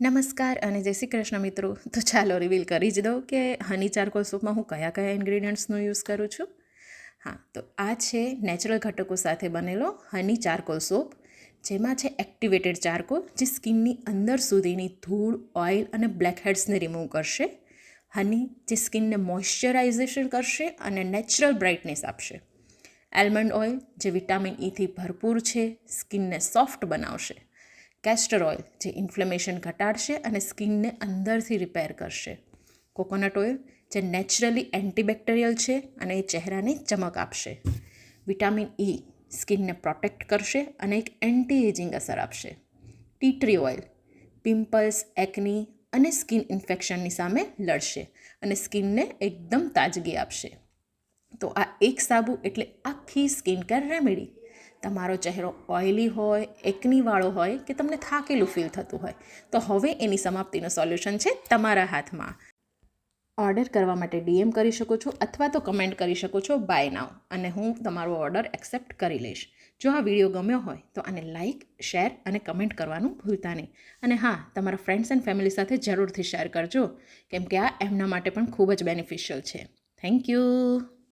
નમસ્કાર અને જય શ્રી કૃષ્ણ મિત્રો. તો ચાલો રિવીલ કરી જ દઉં કે હની ચારકોલ સૂપમાં હું કયા કયા ઇન્ગ્રીડિયન્ટ્સનો યુઝ કરું છું. હા, તો આ છે નેચરલ ઘટકો સાથે બનેલો હની ચારકોલ સૂપ, જેમાં છે એક્ટિવેટેડ ચારકોલ, જે સ્કિનની અંદર સુધીની ધૂળ, ઓઇલ અને બ્લેકહેડ્સને રિમૂવ કરશે. હની, જે સ્કિનને મોઇશ્ચરાઇઝેશન કરશે અને નેચરલ બ્રાઇટનેસ આપશે. આલ્મંડ ઓઇલ, જે વિટામિન ઇથી ભરપૂર છે, સ્કિનને સોફ્ટ બનાવશે. કેસ્ટર ઓઇલ, જે ઇન્ફ્લેમેશન ઘટાડશે અને સ્કિનને અંદરથી રિપેર કરશે. કોકોનટ ઓઇલ, જે નેચરલી એન્ટીબેક્ટેરિયલ છે અને એ ચહેરાને ચમક આપશે. વિટામિન ઇ, સ્કિનને પ્રોટેક્ટ કરશે અને એક એન્ટી એજિંગ અસર આપશે. ટી ટ્રી ઓઇલ, પિમ્પલ્સ, એકની અને સ્કિન ઇન્ફેક્શનની સામે લડશે અને સ્કિનને એકદમ તાજગી આપશે. તો આ એક સાબુ એટલે આખી સ્કિન કેર રેમેડી. તમારો ચહેરો ઓઇલી હોય, એકનીવાળો હોય કે તમને થાકેલું ફીલ થતું હોય, તો હવે એની સમાપ્તિનું સોલ્યુશન છે તમારા હાથમાં. ઓર્ડર કરવા માટે ડીએમ કરી શકો છો અથવા તો કમેન્ટ કરી શકો છો બાય નાવ, અને હું તમારો ઓર્ડર એક્સેપ્ટ કરી લઈશ. જો આ વિડીયો ગમ્યો હોય તો આને લાઇક, શેર અને કમેન્ટ કરવાનું ભૂલતા નહીં. અને હા, તમારા ફ્રેન્ડ્સ એન્ડ ફેમિલી સાથે જરૂરથી શેર કરજો, કેમ કે આ એમના માટે પણ ખૂબ જ બેનિફિશિયલ છે. Thank you.